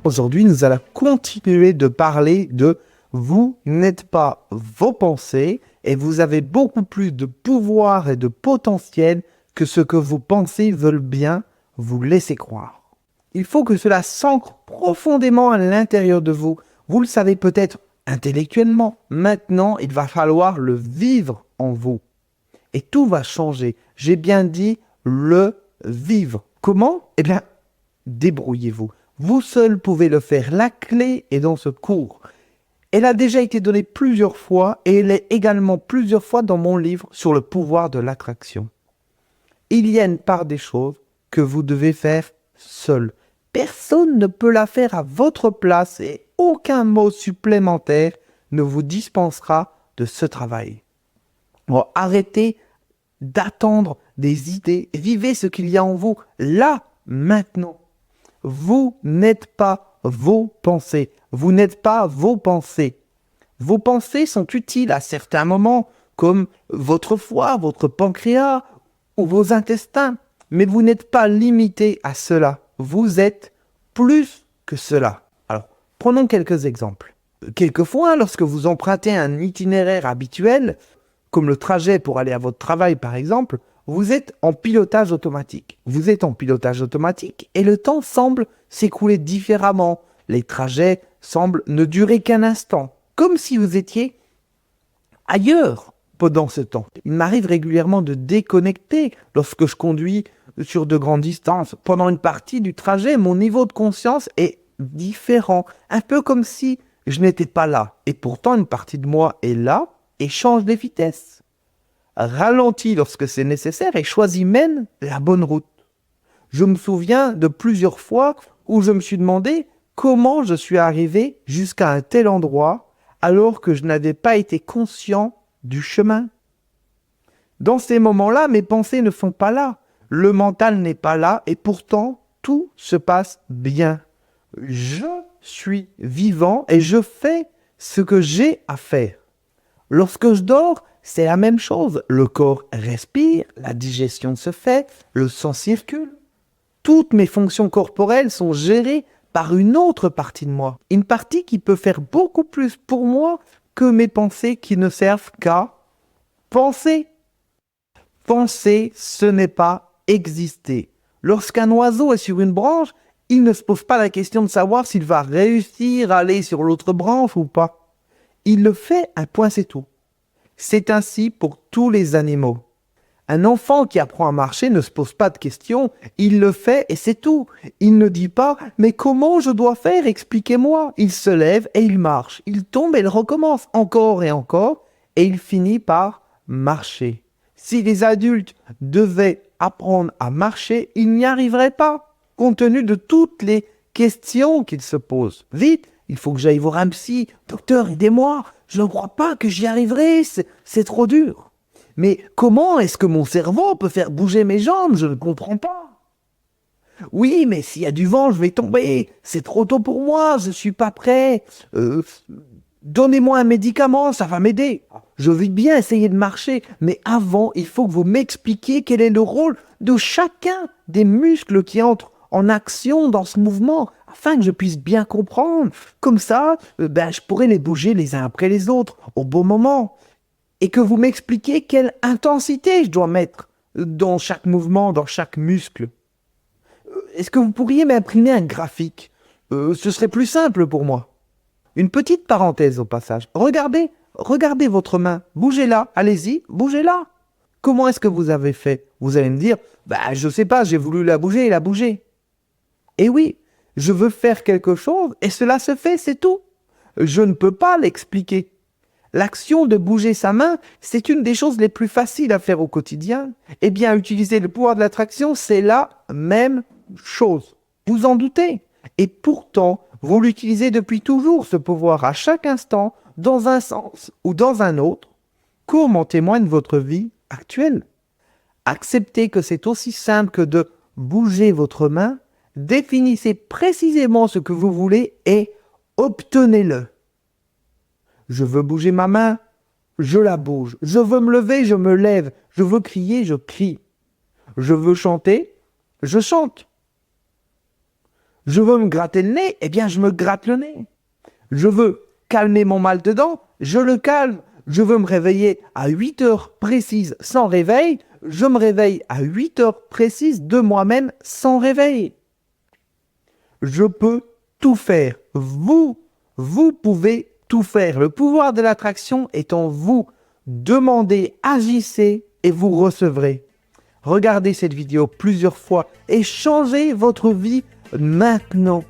Aujourd'hui, nous allons continuer de parler de vous n'êtes pas vos pensées et vous avez beaucoup plus de pouvoir et de potentiel que ce que vos pensées veulent bien vous laisser croire. Il faut que cela s'ancre profondément à l'intérieur de vous. Vous le savez peut-être intellectuellement. Maintenant, il va falloir le vivre en vous. Et tout va changer. J'ai bien dit le vivre. Comment? Eh bien, débrouillez-vous. Vous seul pouvez le faire. La clé est dans ce cours. Elle a déjà été donnée plusieurs fois et elle est également plusieurs fois dans mon livre sur le pouvoir de l'attraction. Il y a une part des choses que vous devez faire seul. Personne ne peut la faire à votre place et aucun mot supplémentaire ne vous dispensera de ce travail. Bon, arrêtez d'attendre des idées. Vivez ce qu'il y a en vous, là, maintenant. Vous n'êtes pas vos pensées. Vous n'êtes pas vos pensées. Vos pensées sont utiles à certains moments, comme votre foie, votre pancréas ou vos intestins. Mais vous n'êtes pas limité à cela. Vous êtes plus que cela. Alors, prenons quelques exemples. Quelquefois, lorsque vous empruntez un itinéraire habituel, comme le trajet pour aller à votre travail par exemple, vous êtes en pilotage automatique. Vous êtes en pilotage automatique et le temps semble s'écouler différemment. Les trajets semblent ne durer qu'un instant, comme si vous étiez ailleurs pendant ce temps. Il m'arrive régulièrement de déconnecter lorsque je conduis sur de grandes distances. Pendant une partie du trajet, mon niveau de conscience est différent, un peu comme si je n'étais pas là. Et pourtant, une partie de moi est là et change de vitesse. Ralentit lorsque c'est nécessaire et choisit même la bonne route. Je me souviens de plusieurs fois où je me suis demandé comment je suis arrivé jusqu'à un tel endroit alors que je n'avais pas été conscient du chemin. Dans ces moments-là, mes pensées ne sont pas là, le mental n'est pas là et pourtant tout se passe bien. Je suis vivant et je fais ce que j'ai à faire. Lorsque je dors, c'est la même chose. Le corps respire, la digestion se fait, le sang circule. Toutes mes fonctions corporelles sont gérées par une autre partie de moi. Une partie qui peut faire beaucoup plus pour moi que mes pensées qui ne servent qu'à penser. Penser, ce n'est pas exister. Lorsqu'un oiseau est sur une branche, il ne se pose pas la question de savoir s'il va réussir à aller sur l'autre branche ou pas. Il le fait, un point c'est tout. C'est ainsi pour tous les animaux. Un enfant qui apprend à marcher ne se pose pas de questions, il le fait et c'est tout. Il ne dit pas « mais comment je dois faire, expliquez-moi ». Il se lève et il marche, il tombe et il recommence encore et il finit par marcher. Si les adultes devaient apprendre à marcher, ils n'y arriveraient pas, compte tenu de toutes les questions qu'ils se posent. Vite, il faut que j'aille voir un psy. Docteur, aidez-moi, je ne crois pas que j'y arriverai, c'est trop dur. Mais comment est-ce que mon cerveau peut faire bouger mes jambes? Je ne comprends pas. Oui, mais s'il y a du vent, je vais tomber. C'est trop tôt pour moi, je ne suis pas prêt. Donnez-moi un médicament, ça va m'aider. Je veux bien essayer de marcher, mais avant, il faut que vous m'expliquiez quel est le rôle de chacun des muscles qui entrent en action dans ce mouvement, afin que je puisse bien comprendre. Comme ça, je pourrais les bouger les uns après les autres, au bon moment. Et que vous m'expliquiez quelle intensité je dois mettre dans chaque mouvement, dans chaque muscle. Est-ce que vous pourriez m'imprimer un graphique? Ce serait plus simple pour moi. Une petite parenthèse au passage. Regardez votre main. Bougez-la. Allez-y, bougez-la. Comment est-ce que vous avez fait? Vous allez me dire, je sais pas, j'ai voulu la bouger et la bouger. Eh oui, je veux faire quelque chose et cela se fait, c'est tout. Je ne peux pas l'expliquer. L'action de bouger sa main, c'est une des choses les plus faciles à faire au quotidien. Eh bien, utiliser le pouvoir de l'attraction, c'est la même chose. Vous en doutez? Et pourtant, vous l'utilisez depuis toujours, ce pouvoir, à chaque instant, dans un sens ou dans un autre, comme en témoigne votre vie actuelle. Acceptez que c'est aussi simple que de bouger votre main, définissez précisément ce que vous voulez et obtenez-le. Je veux bouger ma main, je la bouge. Je veux me lever, je me lève. Je veux crier, je crie. Je veux chanter, je chante. Je veux me gratter le nez, eh bien je me gratte le nez. Je veux calmer mon mal de dents, je le calme. Je veux me réveiller à 8 heures précises sans réveil, je me réveille à 8 heures précises de moi-même sans réveil. Je peux tout faire. Vous pouvez tout faire. Le pouvoir de l'attraction est en vous. Demandez, agissez et vous recevrez. Regardez cette vidéo plusieurs fois et changez votre vie maintenant.